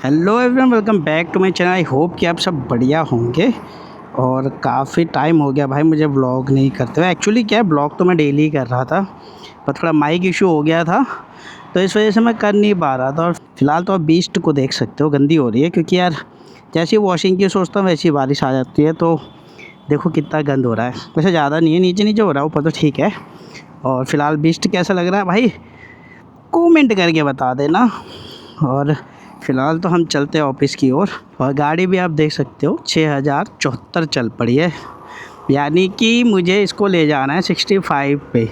Hello everyone, welcome back to my channel. I hope कि आप सब बढ़िया होंगे। और काफ़ी टाइम हो गया भाई मुझे ब्लॉग नहीं करते हुए। एक्चुअली क्या है, ब्लॉग तो मैं डेली कर रहा था, पर थोड़ा माइक इशू हो गया था तो इस वजह से मैं कर नहीं पा रहा था। और फिलहाल तो आप बीस्ट को देख सकते हो, गंदी हो रही है क्योंकि यार जैसी वॉशिंग की सोचता हूँ वैसी बारिश आ जाती है। तो देखो कितना गंद हो रहा है। वैसे ज़्यादा नहीं है, नीचे नीचे हो रहा है, ऊपर तो ठीक है। और फिलहाल बीस्ट कैसा लग रहा है भाई कमेंट करके बता देना। और फ़िलहाल तो हम चलते हैं ऑफिस की ओर। और गाड़ी भी आप देख सकते हो 6074 चल पड़ी है, यानी कि मुझे इसको ले जाना है 65 पे,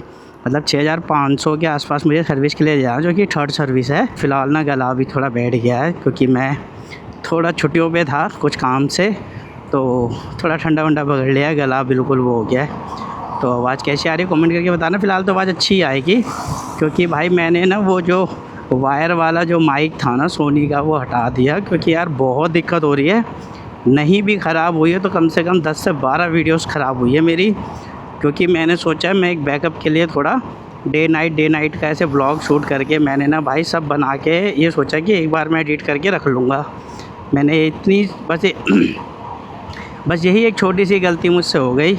मतलब 6500 के आसपास मुझे सर्विस के लिए जाना है, जो कि थर्ड सर्विस है। फ़िलहाल ना गला भी थोड़ा बैठ गया है क्योंकि मैं थोड़ा छुट्टियों पे था कुछ काम से, तो थोड़ा ठंडा वंडा पकड़ लिया, गला बिल्कुल वो हो गया है। तो आवाज़ कैसी आ रही है कमेंट करके बताना। फ़िलहाल तो आवाज़ अच्छी आएगी क्योंकि भाई मैंने ना वो जो वायर वाला जो माइक था ना सोनी का वो हटा दिया, क्योंकि यार बहुत दिक्कत हो रही है। नहीं भी ख़राब हुई है तो कम से कम 10 से 12 वीडियोस ख़राब हुई है मेरी, क्योंकि मैंने सोचा मैं एक बैकअप के लिए थोड़ा डे नाइट का ऐसे ब्लॉग शूट करके मैंने ना भाई सब बना के ये सोचा कि एक बार मैं एडिट करके रख लूँगा। मैंने इतनी बस यही एक छोटी सी गलती मुझसे हो गई।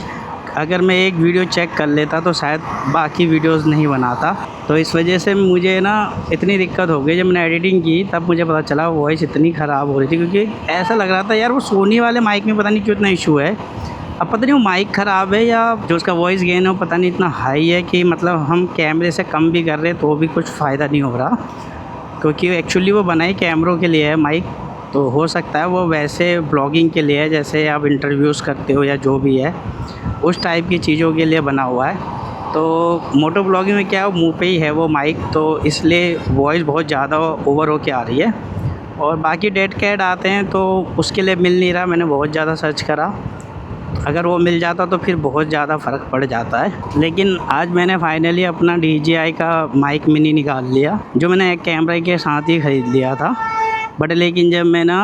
अगर मैं एक वीडियो चेक कर लेता तो शायद बाकी वीडियोस नहीं बनाता। तो इस वजह से मुझे ना इतनी दिक्कत हो गई। जब मैंने एडिटिंग की तब मुझे पता चला वॉइस इतनी ख़राब हो रही थी, क्योंकि ऐसा लग रहा था यार वो सोनी वाले माइक में पता नहीं क्यों इतना इशू है। अब पता नहीं वो माइक ख़राब है या जो उसका वॉइस गेन है वो पता नहीं इतना हाई है कि मतलब हम कैमरे से कम भी कर रहे हैं तो भी कुछ फ़ायदा नहीं हो रहा, क्योंकि एक्चुअली वो बनाई कैमरों के लिए है माइक। तो हो सकता है वो वैसे ब्लॉगिंग के लिए है, जैसे आप इंटरव्यूज़ करते हो या जो भी है उस टाइप की चीज़ों के लिए बना हुआ है। तो मोटो ब्लॉगिंग में क्या है, मुंह पे ही है वो माइक, तो इसलिए वॉइस बहुत ज़्यादा ओवर होके आ रही है। और बाकी डेड कैट आते हैं तो उसके लिए मिल नहीं रहा। मैंने बहुत ज़्यादा सर्च करा, अगर वो मिल जाता तो फिर बहुत ज़्यादा फ़र्क पड़ जाता है। लेकिन आज मैंने फाइनली अपना DJI का माइक मिनी निकाल लिया, जो मैंने एक कैमरे के साथ ही ख़रीद लिया था। बट लेकिन जब मैं ना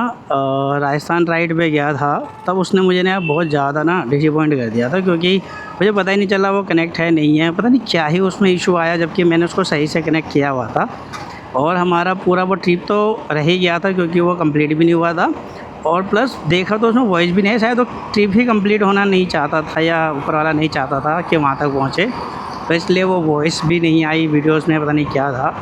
राजस्थान राइड पे गया था तब उसने मुझे ना बहुत ज़्यादा ना डिसअपॉइंट कर दिया था, क्योंकि मुझे पता ही नहीं चला वो कनेक्ट है नहीं है, पता नहीं क्या ही उसमें इशू आया, जबकि मैंने उसको सही से कनेक्ट किया हुआ था। और हमारा पूरा वो ट्रिप तो रह ही गया था क्योंकि वो कंप्लीट भी नहीं हुआ था। और प्लस देखा तो उसमें वॉइस भी नहीं है, शायद वो ट्रिप ही कंप्लीट होना नहीं चाहता था या ऊपर वाला नहीं चाहता था कि वहाँ तक पहुँचे, तो इसलिए वो वॉइस भी नहीं आई वीडियोस में, पता नहीं क्या था।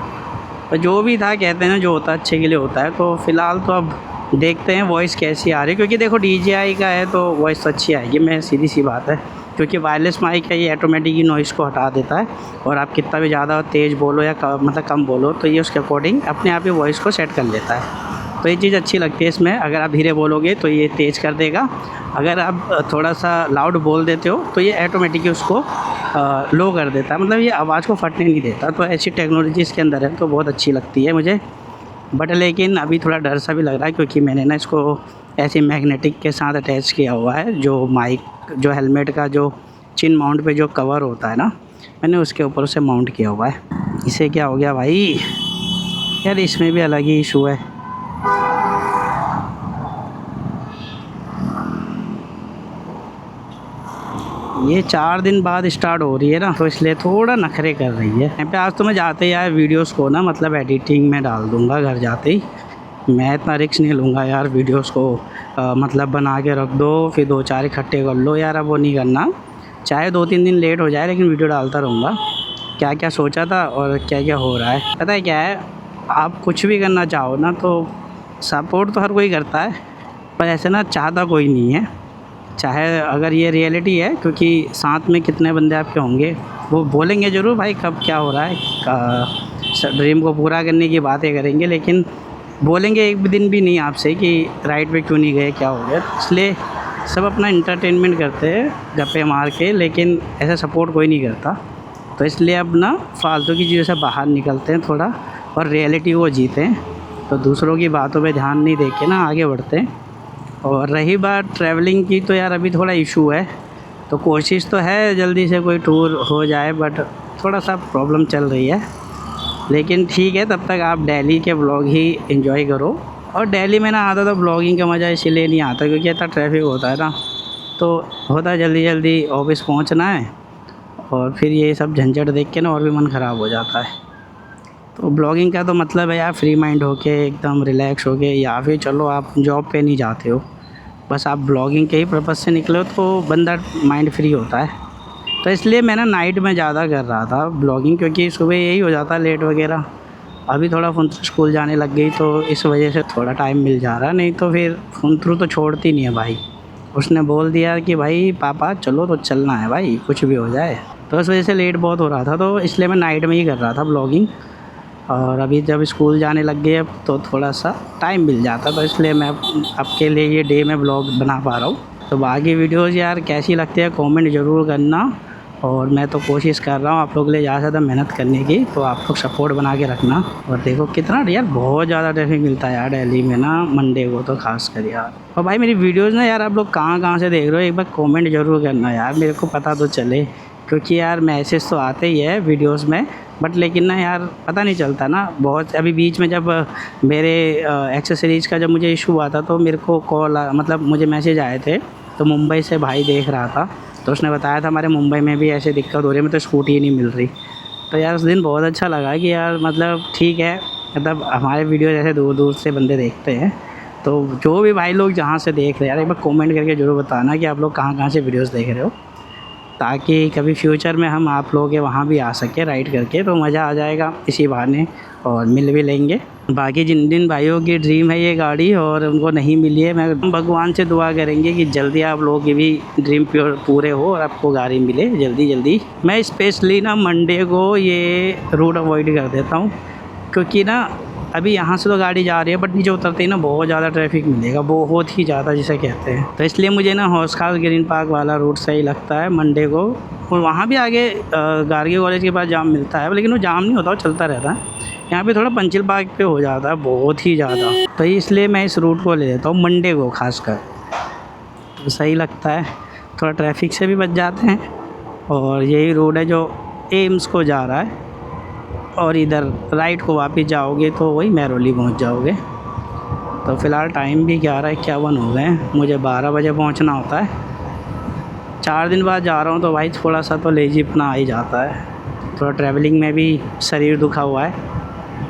पर जो भी था, कहते हैं ना जो होता है अच्छे के लिए होता है। तो फ़िलहाल तो अब देखते हैं वॉइस कैसी आ रही है, क्योंकि देखो DJI का है तो वॉइस अच्छी आएगी, मैं सीधी सी बात है, क्योंकि वायरलेस माइक है ये ऑटोमेटिक ही नॉइज़ को हटा देता है। और आप कितना भी ज़्यादा तेज़ बोलो या मतलब कम बोलो तो ये उसके अकॉर्डिंग अपने आप ही वॉइस को सेट कर लेता है। तो ये चीज़ अच्छी लगती है इसमें। अगर आप धीरे बोलोगे तो ये तेज़ कर देगा, अगर आप थोड़ा सा लाउड बोल देते हो तो ये ऑटोमेटिकली उसको लो कर देता है, मतलब ये आवाज़ को फटने नहीं देता। तो ऐसी टेक्नोलॉजी इसके अंदर है तो बहुत अच्छी लगती है मुझे। बट लेकिन अभी थोड़ा डर सा भी लग रहा है, क्योंकि मैंने ना इसको ऐसे मैग्नेटिक के साथ अटैच किया हुआ है, जो माइक जो हेलमेट का जो चिन माउंट पे जो कवर होता है ना, मैंने उसके ऊपर उसे माउंट किया हुआ है। इसे क्या हो गया भाई यार, इसमें भी अलग ही इशू है। ये 4 दिन बाद स्टार्ट हो रही है ना, तो इसलिए थोड़ा नखरे कर रही है। यहाँ पे आज तो मैं जाते ही यार वीडियोस को ना मतलब एडिटिंग में डाल दूँगा घर जाते ही। मैं इतना रिस्क नहीं लूँगा यार वीडियोस को मतलब बना के रख दो फिर 2-4 इकट्ठे कर लो यार, अब वो नहीं करना। चाहे 2-3 दिन लेट हो जाए लेकिन वीडियो डालता रहूँगा। क्या क्या सोचा था और क्या क्या हो रहा है, पता है क्या है, आप कुछ भी करना चाहो ना तो सपोर्ट तो हर कोई करता है, पर ऐसे ना चाहता कोई नहीं है। चाहे अगर ये रियलिटी है, क्योंकि साथ में कितने बंदे आपके होंगे वो बोलेंगे ज़रूर भाई कब क्या हो रहा है, ड्रीम को पूरा करने की बातें करेंगे, लेकिन बोलेंगे एक भी दिन भी नहीं आपसे कि राइड पे क्यों नहीं गए, क्या हो गया। इसलिए सब अपना इंटरटेनमेंट करते हैं गप्पे मार के, लेकिन ऐसा सपोर्ट कोई नहीं करता। तो इसलिए अब ना फालतू की चीज़ों से बाहर निकलते हैं थोड़ा और रियलिटी को जीते हैं। तो दूसरों की बातों पे ध्यान नहीं दे के ना आगे बढ़ते हैं। और रही बात ट्रैवलिंग की, तो यार अभी थोड़ा इशू है, तो कोशिश तो है जल्दी से कोई टूर हो जाए, बट थोड़ा सा प्रॉब्लम चल रही है। लेकिन ठीक है, तब तक आप दिल्ली के ब्लॉग ही एंजॉय करो। और दिल्ली में ना आता तो ब्लॉगिंग का मज़ा इसलिए नहीं आता क्योंकि इतना ट्रैफिक होता है ना, तो होता है जल्दी जल्दी ऑफिस पहुंचना है और फिर ये सब झंझट देख के ना और भी मन ख़राब हो जाता है। तो ब्लॉगिंग का तो मतलब है यार फ्री माइंड होके एकदम रिलैक्स होके, या फिर चलो आप जॉब पे नहीं जाते हो, बस आप ब्लॉगिंग के ही पर्पज़ से निकले हो तो बंदा माइंड फ्री होता है। तो इसलिए मैं ना नाइट में ज़्यादा कर रहा था ब्लॉगिंग, क्योंकि सुबह यही हो जाता लेट वगैरह। अभी थोड़ा फुंतरू स्कूल जाने लग गई तो इस वजह से थोड़ा टाइम मिल जा रहा, नहीं तो फिर फुंतरू तो छोड़ती नहीं है भाई। उसने बोल दिया कि भाई पापा चलो तो चलना है भाई, कुछ भी हो जाए। तो इस वजह से लेट बहुत हो रहा था, तो इसलिए मैं नाइट में ही कर रहा था ब्लॉगिंग। और अभी जब स्कूल जाने लग गए अब तो थोड़ा सा टाइम मिल जाता, तो इसलिए मैं आपके लिए ये डे में ब्लॉग बना पा रहा हूँ। तो बाकी वीडियोज़ यार कैसी लगती है कमेंट ज़रूर करना, और मैं तो कोशिश कर रहा हूँ आप लोग के लिए ज़्यादा से ज़्यादा मेहनत करने की, तो आप लोग सपोर्ट बना के रखना। और देखो कितना यार बहुत ज़्यादा ट्रैफिक मिलता है यार दिल्ली में ना, मंडे को तो खास कर यार। और भाई मेरी वीडियोज़ ना यार आप लोग कहाँ से देख रहे हो, एक बार कमेंट ज़रूर करना यार, मेरे को पता तो चले, क्योंकि यार मैसेज तो आते ही है वीडियोज़ में, बट लेकिन ना यार पता नहीं चलता ना बहुत। अभी बीच में जब मेरे एक्सेसरीज़ का जब मुझे इशू हुआ था तो मेरे को कॉल मतलब मुझे मैसेज आए थे, तो मुंबई से भाई देख रहा था, तो उसने बताया था हमारे मुंबई में भी ऐसे दिक्कत हो रही है, मतलब स्कूटी ही नहीं मिल रही। तो यार उस दिन बहुत अच्छा लगा कि यार मतलब ठीक है, मतलब हमारे वीडियो जैसे दूर दूर से बंदे देखते हैं। तो जो भी भाई लोग जहाँ से देख रहे हैं यार एक बार कमेंट करके ज़रूर बताना कि आप लोग कहाँ से वीडियोस देख रहे हो, ताकि कभी फ्यूचर में हम आप लोगों के वहाँ भी आ सके राइड करके, तो मज़ा आ जाएगा इसी बहाने और मिल भी लेंगे। बाकी जिन भाइयों की ड्रीम है ये गाड़ी और उनको नहीं मिली है, मैं भगवान से दुआ करेंगे कि जल्दी आप लोगों की भी ड्रीम पूरे हो और आपको गाड़ी मिले जल्दी। मैं स्पेशली ना मंडे को ये रूट अवॉइड कर देता हूँ, क्योंकि ना अभी यहाँ से तो गाड़ी जा रही है बट नीचे उतरते ही ना बहुत ज़्यादा ट्रैफिक मिलेगा, बहुत ही ज़्यादा जिसे कहते हैं। तो इसलिए मुझे ना हौस खास ग्रीन पार्क वाला रूट सही लगता है मंडे को। और वहाँ भी आगे गार्गी कॉलेज के पास जाम मिलता है, लेकिन वो जाम नहीं होता, वो चलता रहता है। यहाँ पे थोड़ा पंचिल पार्क पे हो जाता है बहुत ही ज़्यादा, तो इसलिए मैं इस रूट को ले लेता हूँ मंडे को खासकर, तो सही लगता है, थोड़ा ट्रैफिक से भी बच जाते हैं। और यही रोड है जो एम्स को जा रहा है, और इधर राइट को वापस जाओगे तो वही महरौली पहुंच जाओगे। तो फ़िलहाल टाइम भी 11:51 हो गए हैं, मुझे 12 बजे पहुंचना होता है। 4 दिन बाद जा रहा हूं तो भाई थोड़ा सा तो लेजीपना आ ही जाता है, थोड़ा ट्रैवलिंग में भी शरीर दुखा हुआ है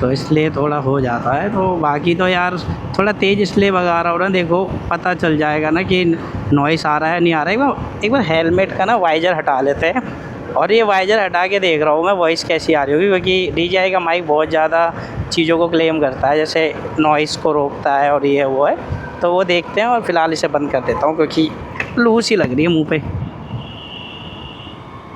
तो इसलिए थोड़ा हो जाता है। तो बाकी तो यार थोड़ा तेज़ इसलिए भगा रहा हूँ ना, देखो पता चल जाएगा ना कि नॉइस आ रहा है नहीं आ रहा है। एक बार हेलमेट का ना वाइजर हटा लेते हैं, और ये वाइजर हटा के देख रहा हूँ मैं वॉइस कैसी आ रही होगी, क्योंकि DJI का माइक बहुत ज़्यादा चीज़ों को क्लेम करता है, जैसे नॉइस को रोकता है और ये वो है, तो वो देखते हैं। और फ़िलहाल इसे बंद कर देता हूँ क्योंकि लूज ही लग रही है मुँह पे।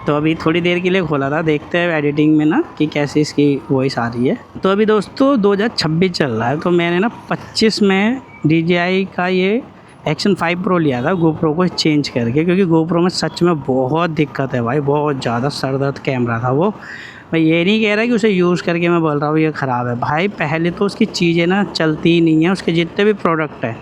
तो अभी थोड़ी देर के लिए खोला था, देखते हैं एडिटिंग में ना कि कैसे इसकी वॉइस आ रही है। तो अभी दोस्तों 2026 चल रहा है, तो मैंने ना 25 में DJI का ये एक्शन 5 प्रो लिया था GoPro को चेंज करके, क्योंकि GoPro में सच में बहुत दिक्कत है भाई, बहुत ज़्यादा सर दर्द कैमरा था वो। मैं ये नहीं कह रहा कि उसे यूज़ करके मैं बोल रहा हूँ ये ख़राब है भाई, पहले तो उसकी चीज़ें ना चलती ही नहीं है, उसके जितने भी प्रोडक्ट हैं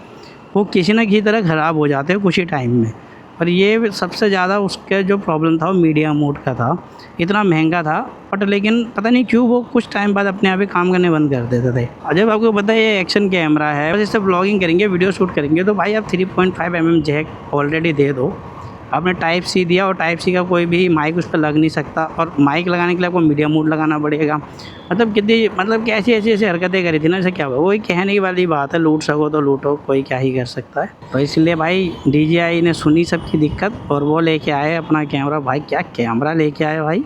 वो किसी न किसी तरह ख़राब हो जाते हैं कुछ ही टाइम में। पर ये सबसे ज़्यादा उसका जो प्रॉब्लम था वो मीडिया मोड का था, इतना महंगा था बट लेकिन पता नहीं क्यों वो कुछ टाइम बाद अपने आप ही काम करने बंद कर देते थे। और जब आपको पता है ये एक्शन कैमरा है, बस इससे ब्लॉगिंग करेंगे वीडियो शूट करेंगे तो भाई आप 3.5 mm जैक ऑलरेडी दे दो। आपने टाइप सी दिया और टाइप सी का कोई भी माइक उस पर लग नहीं सकता, और माइक लगाने के लिए आपको मीडिया मोड लगाना पड़ेगा। मतलब कितनी मतलब कैसी ऐसी हरकतें करी थी ना, ऐसे क्या हुआ, वही कहने वाली बात है, लूट सको तो लूटो, कोई क्या ही कर सकता है। तो इसलिए भाई DJI ने सुनी सबकी दिक्कत और वो लेके आए अपना कैमरा। भाई क्या कैमरा लेके आए भाई,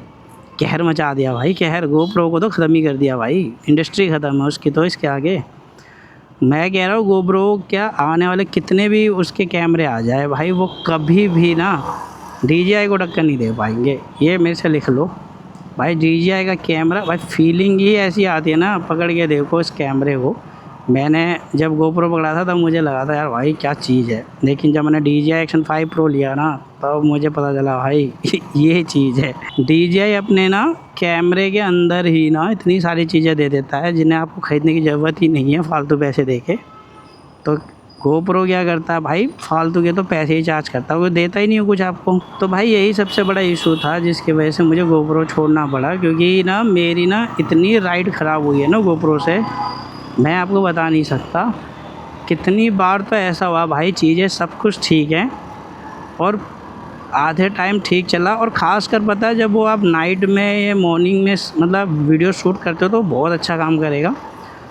कहर मचा दिया भाई, कहर। GoPro को तो ख़त्म ही कर दिया भाई, इंडस्ट्री ख़त्म है उसकी तो इसके आगे। मैं कह रहा हूँ GoPro क्या आने वाले कितने भी उसके कैमरे आ जाए भाई, वो कभी भी ना DJI को टक्कर नहीं दे पाएंगे, ये मेरे से लिख लो भाई। DJI का कैमरा भाई फीलिंग ही ऐसी आती है ना, पकड़ के देखो इस कैमरे को। मैंने जब GoPro पकड़ा था तब मुझे लगा था यार भाई क्या चीज़ है, लेकिन जब मैंने DJI एक्शन 5 प्रो लिया ना तब मुझे पता चला भाई ये चीज़ है। DJI अपने ना कैमरे के अंदर ही ना इतनी सारी चीज़ें दे देता है जिन्हें आपको ख़रीदने की ज़रूरत ही नहीं है फालतू पैसे दे के। तो GoPro क्या करता है भाई, फालतू के तो पैसे ही चार्ज करता है, वो देता ही नहीं है कुछ आपको। तो भाई यही सबसे बड़ा इशू था जिसकी वजह से मुझे GoPro छोड़ना पड़ा, क्योंकि ना मेरी ना इतनी राइड ख़राब हुई है ना GoPro से, मैं आपको बता नहीं सकता। कितनी बार तो ऐसा हुआ भाई, चीज़ें सब कुछ ठीक है और आधे टाइम ठीक चला, और ख़ासकर पता है जब वो आप नाइट में या मॉर्निंग में मतलब वीडियो शूट करते हो तो बहुत अच्छा काम करेगा।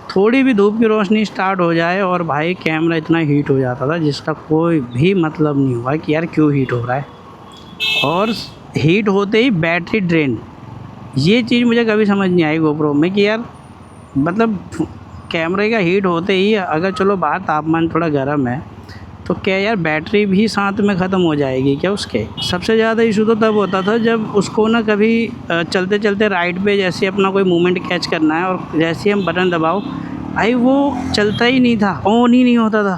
थोड़ी भी धूप की रोशनी स्टार्ट हो जाए और भाई कैमरा इतना हीट हो जाता था जिसका कोई भी मतलब नहीं हुआ कि यार क्यों हीट हो रहा है। और हीट होते ही बैटरी ड्रेन, ये चीज़ मुझे कभी समझ नहीं आई गोप्रो में कि यार मतलब कैमरे का हीट होते ही अगर चलो बाहर तापमान थोड़ा गर्म है तो क्या यार बैटरी भी साथ में ख़त्म हो जाएगी क्या उसके। सबसे ज़्यादा इशू तो तब होता था जब उसको ना कभी चलते चलते राइड पे जैसे अपना कोई मूवमेंट कैच करना है और जैसे हम बटन दबाओ भाई वो चलता ही नहीं था, ऑन ही नहीं होता था,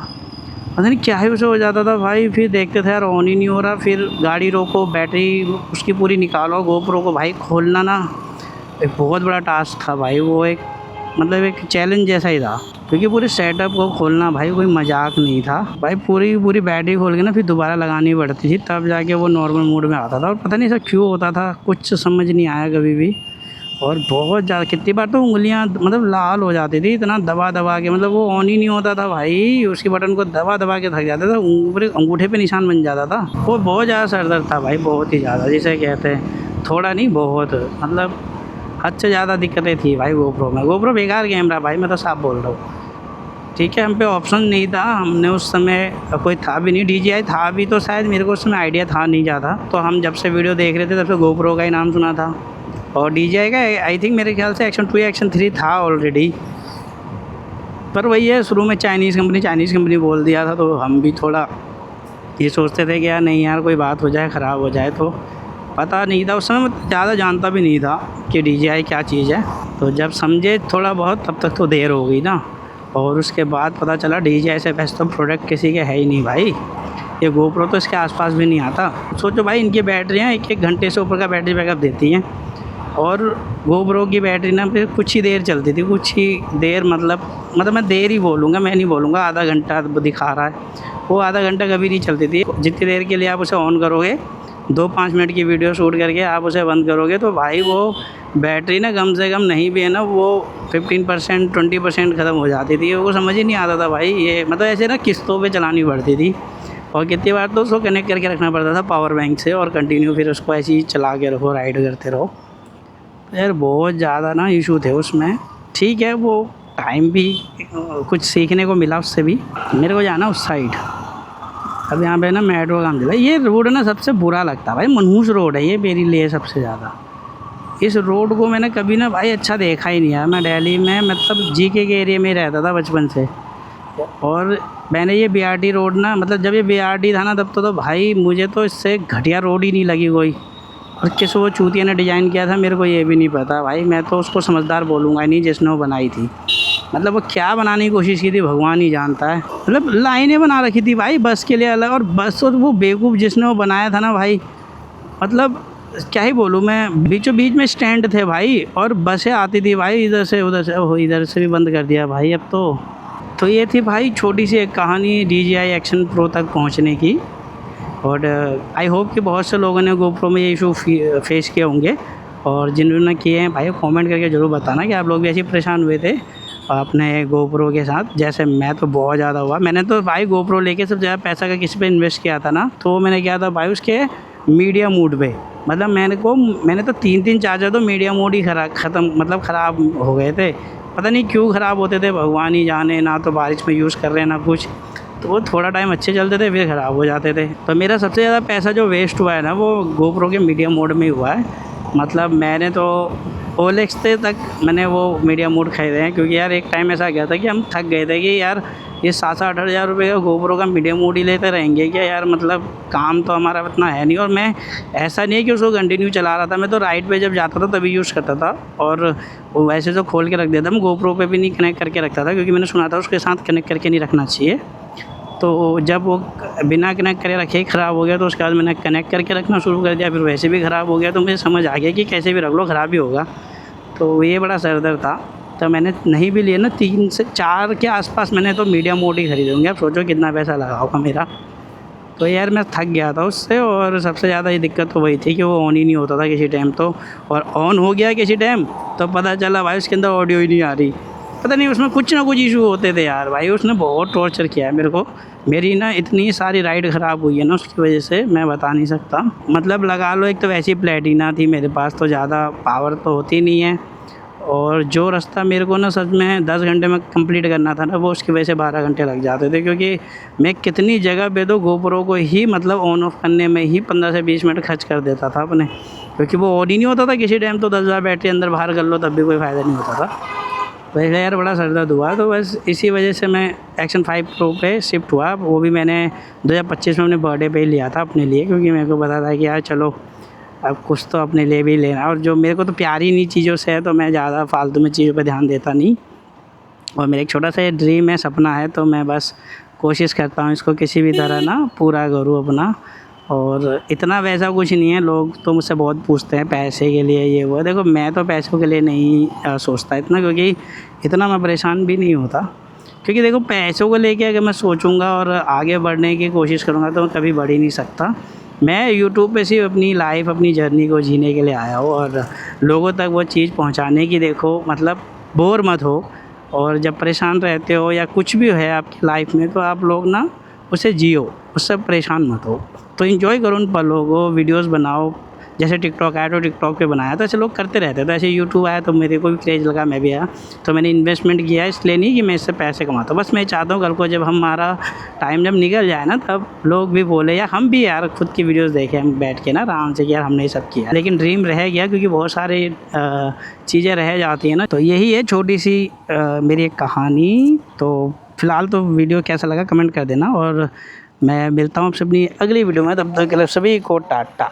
पता नहीं क्या ही उसे हो जाता था भाई। फिर देखते थे यार ऑन ही नहीं हो रहा, फिर गाड़ी रोको, बैटरी उसकी पूरी निकालो, गोप्रो को भाई खोलना ना एक बहुत बड़ा टास्क था भाई। वो एक मतलब एक चैलेंज जैसा ही था, क्योंकि पूरे सेटअप को खोलना भाई कोई मजाक नहीं था भाई। पूरी बैटरी खोल के ना फिर दोबारा लगानी पड़ती थी तब जाके वो नॉर्मल मोड में आता था। और पता नहीं ऐसा क्यों होता था, कुछ समझ नहीं आया कभी भी। और बहुत ज़्यादा कितनी बार तो उंगलियां मतलब लाल हो जाती थी, इतना दबा दबा के, मतलब वो ऑन ही नहीं होता था भाई, उसकी बटन को दबा दबा के थक जाता था, पूरे अंगूठे पे निशान बन जाता था। वो बहुत ज़्यादा सरदर्द था भाई, बहुत ही ज़्यादा, जिसे कहते हैं थोड़ा नहीं बहुत, मतलब हद से ज़्यादा दिक्कतें थी भाई गोप्रो में। गोप्रो बेकार कैमरा भाई, मैं तो साफ बोल रहा हूँ। ठीक है, हम पे ऑप्शन नहीं था, हमने उस समय कोई था भी नहीं, DJI था भी तो शायद मेरे को उस समय आइडिया था नहीं ज़्यादा, तो हम जब से वीडियो देख रहे थे तब से गोप्रो का ही नाम सुना था। और DJI का आई थिंक मेरे ख्याल से एक्शन 2 या एक्शन 3 था ऑलरेडी, पर वही है शुरू में चाइनीज़ कंपनी बोल दिया था, तो हम भी थोड़ा ये सोचते थे कि यार नहीं यार कोई बात हो जाए, ख़राब हो जाए, तो पता नहीं था उस समय, मैं ज़्यादा जानता भी नहीं था कि DJI क्या चीज़ है। तो जब समझे थोड़ा बहुत तब तक तो देर हो गई ना, और उसके बाद पता चला DJI से बेस्ट तो प्रोडक्ट किसी के है ही नहीं भाई। ये गोप्रो तो इसके आसपास भी नहीं आता। सोचो भाई इनकी बैटरियाँ 1-1 घंटे से ऊपर का बैटरी बैकअप देती हैं, और गोप्रो की बैटरी ना फिर कुछ ही देर चलती थी, कुछ ही देर, मतलब मैं देर ही बोलूँगा, मैं नहीं बोलूँगा आधा घंटा दिखा रहा है, वो आधा घंटा कभी नहीं चलती थी। जितनी देर के लिए आप उसे ऑन करोगे, 2-5 मिनट की वीडियो शूट करके आप उसे बंद करोगे तो भाई वो बैटरी ना कम से कम नहीं भी है ना वो 15% 20% ख़त्म हो जाती थी। वो समझ ही नहीं आता था भाई, ये मतलब ऐसे ना किस्तों पे चलानी पड़ती थी, और कितनी बार तो उसको कनेक्ट करके रखना पड़ता था पावर बैंक से, और कंटिन्यू फिर उसको ऐसे ही चला के रखो, राइड करते रहो। यार बहुत ज़्यादा ना इशू थे उसमें। ठीक है, वो टाइम भी कुछ सीखने को मिला उससे भी। मेरे को जाना उस साइड, अब यहाँ पे ना मेट्रो काम चला। ये रोड ना सबसे बुरा लगता है भाई, मनहूस रोड है ये मेरे लिए सबसे ज़्यादा। इस रोड को मैंने कभी ना भाई अच्छा देखा ही नहीं है। मैं दिल्ली में मतलब GK के एरिया में रहता था बचपन से, और मैंने ये BRT रोड ना, मतलब जब ये BRT था ना तब तो भाई मुझे तो इससे घटिया रोड ही नहीं लगी कोई। और किस वो चूतिया ने डिज़ाइन किया था मेरे को ये भी नहीं पता भाई, मैं तो उसको समझदार बोलूँगा नहीं जिसने वो बनाई थी। मतलब वो क्या बनाने की कोशिश की थी भगवान ही जानता है। मतलब लाइनें बना रखी थी भाई बस के लिए अलग, और बस तो वो बेवकूफ़ जिसने वो बनाया था ना भाई, मतलब क्या ही बोलूँ मैं, बीचों बीच में स्टैंड थे भाई, और बसें आती थी भाई इधर से उधर से। ओह इधर से भी बंद कर दिया भाई अब तो ये थी भाई छोटी सी एक कहानी DJI एक्शन प्रो तक पहुँचने की। और आई होप कि बहुत से लोगों ने गोप्रो में ये इशू फेस किए होंगे, और जिन्होंने किए हैं भाई कमेंट करके ज़रूर बताना कि आप लोग भी ऐसे परेशान हुए थे अपने गोप्रो के साथ जैसे मैं तो बहुत ज़्यादा हुआ। मैंने तो भाई गोप्रो लेके सबसे ज़्यादा पैसा का किसी पे इन्वेस्ट किया था ना, तो मैंने किया था भाई उसके मीडिया मोड पे। मतलब मैंने तो 3-3 चार्जर तो मीडिया मोड ही ख़राब हो गए थे। पता नहीं क्यों ख़राब होते थे भगवान ही जाने, ना तो बारिश में यूज़ कर रहे हैं ना कुछ, तो वो थोड़ा टाइम अच्छे चलते थे फिर ख़राब हो जाते थे। तो मेरा सबसे ज़्यादा पैसा जो वेस्ट हुआ है ना वो गोप्रो के मीडिया मोड में ही हुआ है। मतलब मैंने तो OLX तक मैंने वो मीडिया मोड खरीदे हैं, क्योंकि यार एक टाइम ऐसा गया था कि हम थक गए थे कि यार ये 7-8 हज़ार रुपये का गोप्रो का मीडिया मोड ही लेते रहेंगे क्या यार, मतलब काम तो हमारा इतना है नहीं। और मैं ऐसा नहीं है कि उसको कंटिन्यू चला रहा था, मैं तो राइड पे जब जाता था तभी यूज़ करता था, और वो वैसे तो खोल के रख देता, मैं गोप्रो पे भी नहीं कनेक्ट करके रखता था, क्योंकि मैंने सुना था उसके साथ कनेक्ट करके नहीं रखना चाहिए। तो जब वो बिना कनेक्ट करे रखे ख़राब हो गया तो उसके बाद मैंने कनेक्ट करके रखना शुरू कर दिया, फिर वैसे भी ख़राब हो गया, तो मुझे समझ आ गया कि कैसे भी रख लो ख़राब ही होगा। तो ये बड़ा सरदर्द था, तो मैंने नहीं भी लिए ना 3 से 4 के आसपास मैंने तो मीडिया मोड ही खरीदूँगा। आप सोचो कितना पैसा लगा होगा मेरा। तो यार मैं थक गया था उससे, और सबसे ज़्यादा ये दिक्कत तो वही थी कि वो ऑन ही नहीं होता था किसी टाइम, तो और ऑन हो गया किसी टाइम तो पता चला भाई उसके अंदर ऑडियो ही नहीं आ रही। पता नहीं उसमें कुछ ना कुछ इशू होते थे यार भाई। उसने बहुत टॉर्चर किया है मेरे को। मेरी ना इतनी सारी राइड ख़राब हुई है ना उसकी वजह से, मैं बता नहीं सकता। मतलब लगा लो, एक तो वैसी प्लेटिना थी मेरे पास, तो ज़्यादा पावर तो होती नहीं है, और जो रास्ता मेरे को ना सच में 10 घंटे में कंप्लीट करना था ना, वो उसकी वजह से 12 घंटे लग जाते थे। क्योंकि मैं कितनी जगह पे तो गोप्रो को ही मतलब ऑन ऑफ करने में ही 15 से 20 मिनट खर्च कर देता था अपने, क्योंकि वो ऑन ही नहीं होता था किसी टाइम। तो 10,000 बैटरी अंदर बाहर कर लो तब भी कोई फ़ायदा नहीं होता था। पहले यार बड़ा सर दर्द हुआ, तो बस इसी वजह से मैं एक्शन 5 प्रो पे शिफ्ट हुआ। वो भी मैंने 2025 में अपने बर्थडे पे ही लिया था अपने लिए, क्योंकि मेरे को पता था कि यार चलो अब कुछ तो अपने लिए भी लेना। और जो मेरे को तो प्यारी नहीं चीज़ों से है, तो मैं ज़्यादा फालतू में चीज़ों पे ध्यान देता नहीं। और मेरा एक छोटा सा ड्रीम है, सपना है, तो मैं बस कोशिश करता हूँ इसको किसी भी तरह ना पूरा करूँ अपना। और इतना वैसा कुछ नहीं है। लोग तो मुझसे बहुत पूछते हैं पैसे के लिए ये वो। देखो मैं तो पैसों के लिए नहीं सोचता इतना, क्योंकि इतना मैं परेशान भी नहीं होता। क्योंकि देखो पैसों को लेके अगर मैं सोचूंगा और आगे बढ़ने की कोशिश करूंगा तो मैं कभी बढ़ ही नहीं सकता। मैं यूट्यूब पे सिर्फ अपनी लाइफ, अपनी जर्नी को जीने के लिए आया हूँ, और लोगों तक वो चीज़ पहुँचाने की। देखो मतलब बोर मत हो, और जब परेशान रहते हो या कुछ भी है आपकी लाइफ में, तो आप लोग ना उसे जियो, उससे परेशान मत हो। तो इन्जॉय करो उन पलों को, वीडियोस बनाओ। जैसे टिकटॉक आया तो टिकटॉक पे बनाया, तो ऐसे लोग करते रहते हैं। तो ऐसे यूट्यूब आया तो मेरे को भी क्रेज़ लगा, मैं भी आया, तो मैंने इन्वेस्टमेंट किया। इसलिए नहीं कि मैं इससे पैसे कमाता हूँ, बस मैं चाहता हूँ कल को जब हमारा टाइम जब निकल जाए ना, तब लोग भी बोले या हम भी यार खुद की वीडियोस देखें हम बैठ के ना आराम से कि यार हमने ये सब किया। लेकिन ड्रीम रह गया, क्योंकि बहुत सारी चीज़ें रह जाती हैं ना। तो यही है छोटी सी मेरी एक कहानी। तो फ़िलहाल तो वीडियो कैसा लगा कमेंट कर देना, और मैं मिलता हूँ आपसे अपनी अगली वीडियो में। तब तक के लिए सभी को टाटा।